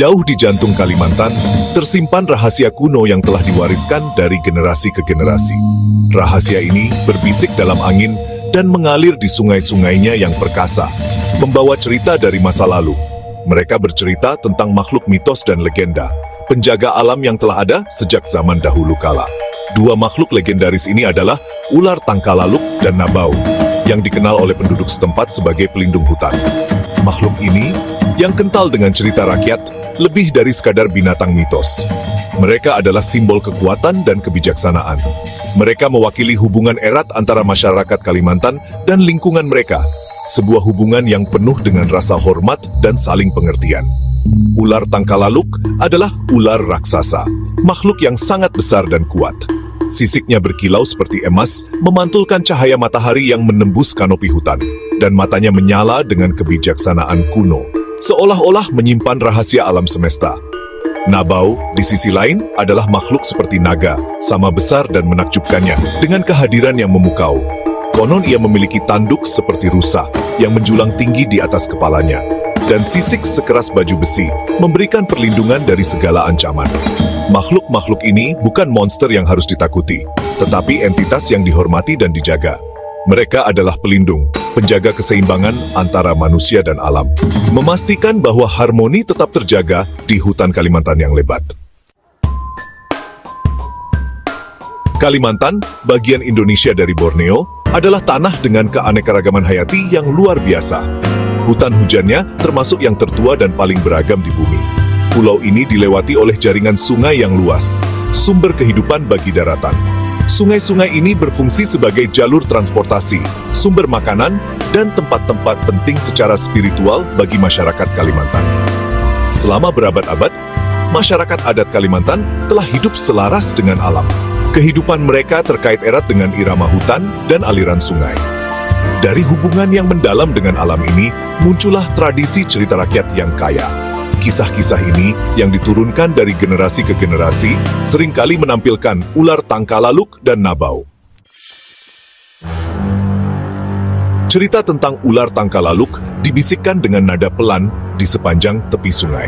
Jauh di jantung Kalimantan, tersimpan rahasia kuno yang telah diwariskan dari generasi ke generasi. Rahasia ini berbisik dalam angin dan mengalir di sungai-sungainya yang perkasa, membawa cerita dari masa lalu. Mereka bercerita tentang makhluk mitos dan legenda, penjaga alam yang telah ada sejak zaman dahulu kala. Dua makhluk legendaris ini adalah ular tangkalaluk dan nabau, yang dikenal oleh penduduk setempat sebagai pelindung hutan. Makhluk ini, yang kental dengan cerita rakyat, lebih dari sekadar binatang mitos. Mereka adalah simbol kekuatan dan kebijaksanaan. Mereka mewakili hubungan erat antara masyarakat Kalimantan dan lingkungan mereka, sebuah hubungan yang penuh dengan rasa hormat dan saling pengertian. Ular tangkalaluk adalah ular raksasa, makhluk yang sangat besar dan kuat. Sisiknya berkilau seperti emas, memantulkan cahaya matahari yang menembus kanopi hutan, dan matanya menyala dengan kebijaksanaan kuno, seolah-olah menyimpan rahasia alam semesta. Nabau, di sisi lain, adalah makhluk seperti naga, sama besar dan menakjubkannya, dengan kehadiran yang memukau. Konon ia memiliki tanduk seperti rusa, yang menjulang tinggi di atas kepalanya, dan sisik sekeras baju besi, memberikan perlindungan dari segala ancaman. Makhluk-makhluk ini bukan monster yang harus ditakuti, tetapi entitas yang dihormati dan dijaga. Mereka adalah pelindung, penjaga keseimbangan antara manusia dan alam, memastikan bahwa harmoni tetap terjaga di hutan Kalimantan yang lebat. Kalimantan, bagian Indonesia dari Borneo, adalah tanah dengan keanekaragaman hayati yang luar biasa. Hutan hujannya termasuk yang tertua dan paling beragam di bumi. Pulau ini dilewati oleh jaringan sungai yang luas, sumber kehidupan bagi daratan. Sungai-sungai ini berfungsi sebagai jalur transportasi, sumber makanan, dan tempat-tempat penting secara spiritual bagi masyarakat Kalimantan. Selama berabad-abad, masyarakat adat Kalimantan telah hidup selaras dengan alam. Kehidupan mereka terkait erat dengan irama hutan dan aliran sungai. Dari hubungan yang mendalam dengan alam ini, muncullah tradisi cerita rakyat yang kaya. Kisah-kisah ini yang diturunkan dari generasi ke generasi seringkali menampilkan ular tangkalaluk dan nabau. Cerita tentang ular tangkalaluk dibisikkan dengan nada pelan di sepanjang tepi sungai.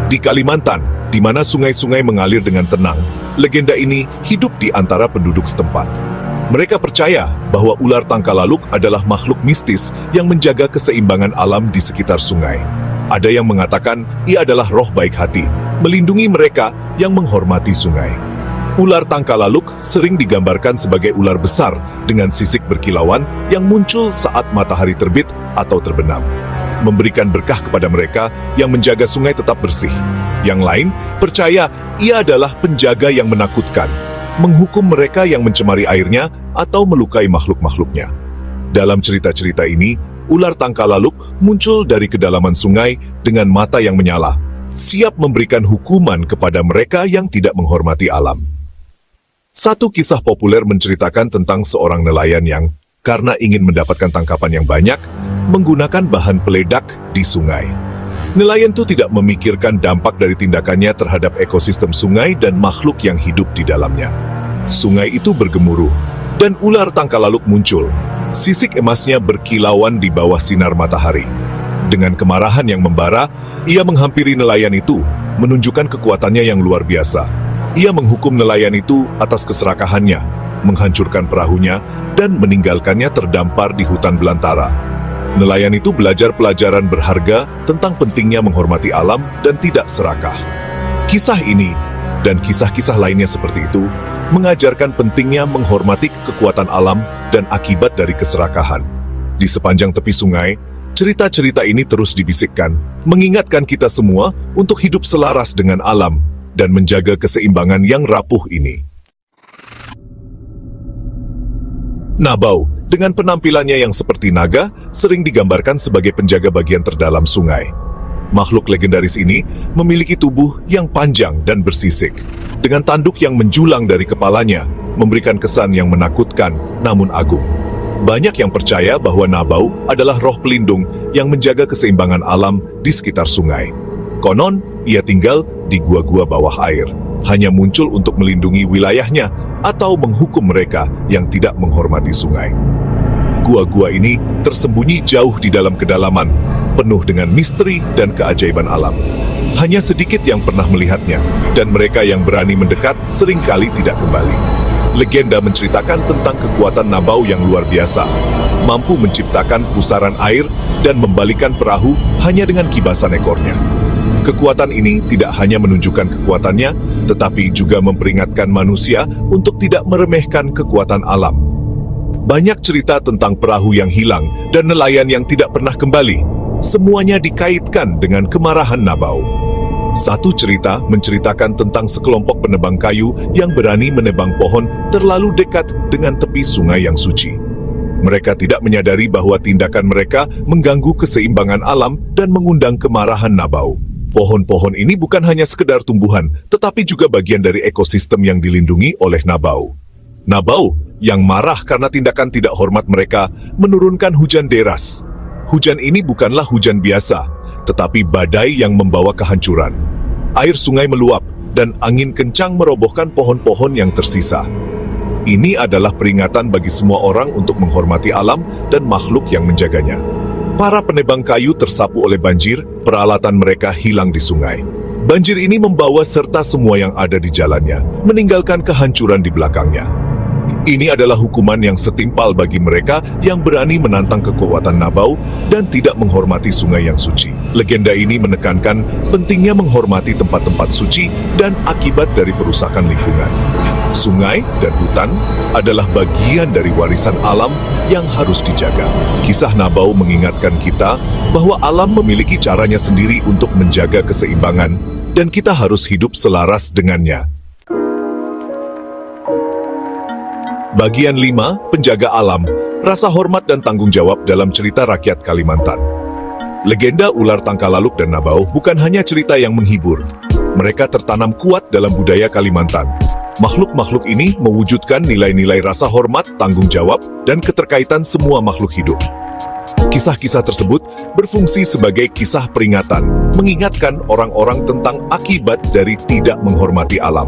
Di Kalimantan, di mana sungai-sungai mengalir dengan tenang, legenda ini hidup di antara penduduk setempat. Mereka percaya bahwa ular tangkalaluk adalah makhluk mistis yang menjaga keseimbangan alam di sekitar sungai. Ada yang mengatakan ia adalah roh baik hati, melindungi mereka yang menghormati sungai. Ular tangkalaluk sering digambarkan sebagai ular besar dengan sisik berkilauan yang muncul saat matahari terbit atau terbenam, memberikan berkah kepada mereka yang menjaga sungai tetap bersih. Yang lain percaya ia adalah penjaga yang menakutkan, menghukum mereka yang mencemari airnya atau melukai makhluk-makhluknya. Dalam cerita-cerita ini, ular tangkalaluk muncul dari kedalaman sungai dengan mata yang menyala, siap memberikan hukuman kepada mereka yang tidak menghormati alam. Satu kisah populer menceritakan tentang seorang nelayan yang, karena ingin mendapatkan tangkapan yang banyak, menggunakan bahan peledak di sungai. Nelayan itu tidak memikirkan dampak dari tindakannya terhadap ekosistem sungai dan makhluk yang hidup di dalamnya. Sungai itu bergemuruh, dan ular tangkalaluk muncul. Sisik emasnya berkilauan di bawah sinar matahari. Dengan kemarahan yang membara, ia menghampiri nelayan itu, menunjukkan kekuatannya yang luar biasa. Ia menghukum nelayan itu atas keserakahannya, menghancurkan perahunya, dan meninggalkannya terdampar di hutan belantara. Nelayan itu belajar pelajaran berharga tentang pentingnya menghormati alam dan tidak serakah. Kisah ini, dan kisah-kisah lainnya seperti itu, mengajarkan pentingnya menghormati kekuatan alam dan akibat dari keserakahan. Di sepanjang tepi sungai, cerita-cerita ini terus dibisikkan, mengingatkan kita semua untuk hidup selaras dengan alam dan menjaga keseimbangan yang rapuh ini. Nabau, dengan penampilannya yang seperti naga, sering digambarkan sebagai penjaga bagian terdalam sungai. Makhluk legendaris ini memiliki tubuh yang panjang dan bersisik, dengan tanduk yang menjulang dari kepalanya, memberikan kesan yang menakutkan namun agung. Banyak yang percaya bahwa nabau adalah roh pelindung yang menjaga keseimbangan alam di sekitar sungai. Konon, ia tinggal di gua-gua bawah air, hanya muncul untuk melindungi wilayahnya atau menghukum mereka yang tidak menghormati sungai. Gua-gua ini tersembunyi jauh di dalam kedalaman, penuh dengan misteri dan keajaiban alam. Hanya sedikit yang pernah melihatnya, dan mereka yang berani mendekat seringkali tidak kembali. Legenda menceritakan tentang kekuatan Nabau yang luar biasa, mampu menciptakan pusaran air dan membalikan perahu hanya dengan kibasan ekornya. Kekuatan ini tidak hanya menunjukkan kekuatannya, tetapi juga memperingatkan manusia untuk tidak meremehkan kekuatan alam. Banyak cerita tentang perahu yang hilang dan nelayan yang tidak pernah kembali. Semuanya dikaitkan dengan kemarahan Nabau. Satu cerita menceritakan tentang sekelompok penebang kayu yang berani menebang pohon terlalu dekat dengan tepi sungai yang suci. Mereka tidak menyadari bahwa tindakan mereka mengganggu keseimbangan alam dan mengundang kemarahan Nabau. Pohon-pohon ini bukan hanya sekedar tumbuhan, tetapi juga bagian dari ekosistem yang dilindungi oleh Nabau. Nabau yang marah karena tindakan tidak hormat mereka menurunkan hujan deras. Hujan ini bukanlah hujan biasa, tetapi badai yang membawa kehancuran. Air sungai meluap, dan angin kencang merobohkan pohon-pohon yang tersisa. Ini adalah peringatan bagi semua orang untuk menghormati alam dan makhluk yang menjaganya. Para penebang kayu tersapu oleh banjir, peralatan mereka hilang di sungai. Banjir ini membawa serta semua yang ada di jalannya, meninggalkan kehancuran di belakangnya. Ini adalah hukuman yang setimpal bagi mereka yang berani menantang kekuatan Nabau dan tidak menghormati sungai yang suci. Legenda ini menekankan pentingnya menghormati tempat-tempat suci dan akibat dari perusakan lingkungan. Sungai dan hutan adalah bagian dari warisan alam yang harus dijaga. Kisah Nabau mengingatkan kita bahwa alam memiliki caranya sendiri untuk menjaga keseimbangan, dan kita harus hidup selaras dengannya. Bagian 5, penjaga alam, rasa hormat dan tanggung jawab dalam cerita rakyat Kalimantan. Legenda ular tangkalaluk dan Nabau bukan hanya cerita yang menghibur. Mereka tertanam kuat dalam budaya Kalimantan. Makhluk-makhluk ini mewujudkan nilai-nilai rasa hormat, tanggung jawab, dan keterkaitan semua makhluk hidup. Kisah-kisah tersebut berfungsi sebagai kisah peringatan, mengingatkan orang-orang tentang akibat dari tidak menghormati alam.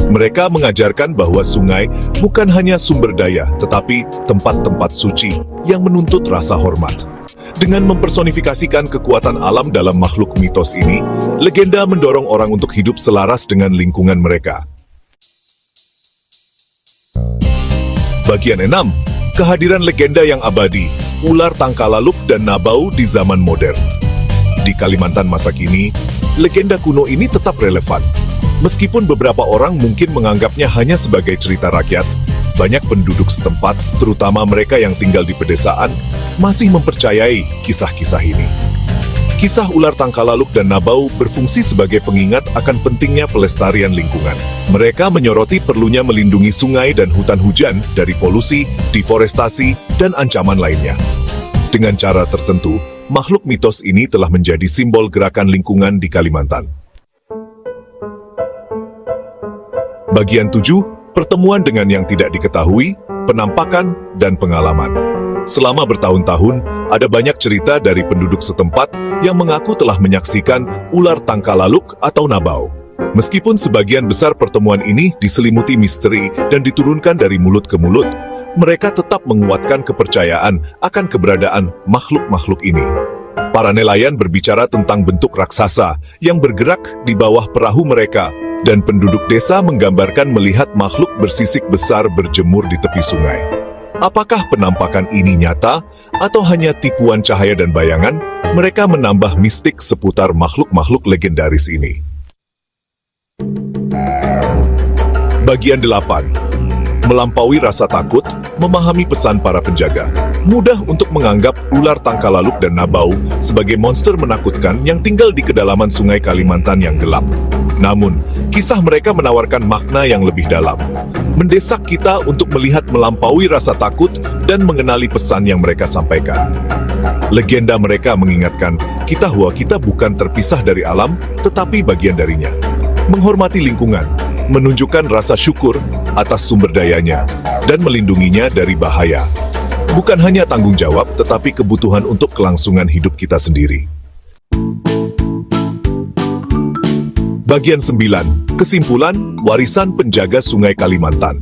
Mereka mengajarkan bahwa sungai bukan hanya sumber daya, tetapi tempat-tempat suci yang menuntut rasa hormat. Dengan mempersonifikasikan kekuatan alam dalam makhluk mitos ini, legenda mendorong orang untuk hidup selaras dengan lingkungan mereka. Bagian 6, kehadiran legenda yang abadi, ular tangkalaluk dan Nabau di zaman modern. Di Kalimantan masa kini, legenda kuno ini tetap relevan. Meskipun beberapa orang mungkin menganggapnya hanya sebagai cerita rakyat, banyak penduduk setempat, terutama mereka yang tinggal di pedesaan, masih mempercayai kisah-kisah ini. Kisah ular tangkalaluk dan Nabau berfungsi sebagai pengingat akan pentingnya pelestarian lingkungan. Mereka menyoroti perlunya melindungi sungai dan hutan hujan dari polusi, deforestasi, dan ancaman lainnya. Dengan cara tertentu, makhluk mitos ini telah menjadi simbol gerakan lingkungan di Kalimantan. Bagian 7, pertemuan dengan yang tidak diketahui, penampakan, dan pengalaman. Selama bertahun-tahun, ada banyak cerita dari penduduk setempat yang mengaku telah menyaksikan ular tangkalaluk atau Nabau. Meskipun sebagian besar pertemuan ini diselimuti misteri dan diturunkan dari mulut ke mulut, mereka tetap menguatkan kepercayaan akan keberadaan makhluk-makhluk ini. Para nelayan berbicara tentang bentuk raksasa yang bergerak di bawah perahu mereka, dan penduduk desa menggambarkan melihat makhluk bersisik besar berjemur di tepi sungai. Apakah penampakan ini nyata, atau hanya tipuan cahaya dan bayangan? Mereka menambah mistik seputar makhluk-makhluk legendaris ini. Bagian 8. Melampaui rasa takut, memahami pesan para penjaga. Mudah untuk menganggap ular tangkalaluk dan Nabau sebagai monster menakutkan yang tinggal di kedalaman sungai Kalimantan yang gelap. Namun, kisah mereka menawarkan makna yang lebih dalam. Mendesak kita untuk melihat melampaui rasa takut dan mengenali pesan yang mereka sampaikan. Legenda mereka mengingatkan kita bahwa kita bukan terpisah dari alam, tetapi bagian darinya. Menghormati lingkungan, menunjukkan rasa syukur atas sumber dayanya, dan melindunginya dari bahaya. Bukan hanya tanggung jawab, tetapi kebutuhan untuk kelangsungan hidup kita sendiri. Bagian 9. Kesimpulan, warisan penjaga sungai Kalimantan.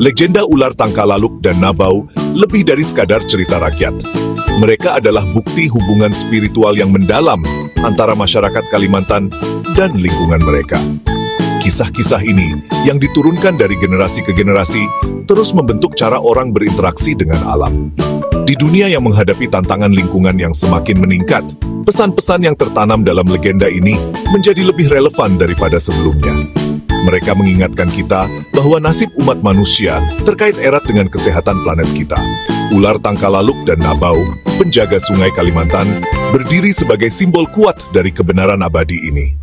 Legenda ular tangkalaluk dan Nabau lebih dari sekadar cerita rakyat. Mereka adalah bukti hubungan spiritual yang mendalam antara masyarakat Kalimantan dan lingkungan mereka. Kisah-kisah ini yang diturunkan dari generasi ke generasi terus membentuk cara orang berinteraksi dengan alam. Di dunia yang menghadapi tantangan lingkungan yang semakin meningkat, pesan-pesan yang tertanam dalam legenda ini menjadi lebih relevan daripada sebelumnya. Mereka mengingatkan kita bahwa nasib umat manusia terkait erat dengan kesehatan planet kita. Ular Tangkalaluk dan Nabau, penjaga sungai Kalimantan, berdiri sebagai simbol kuat dari kebenaran abadi ini.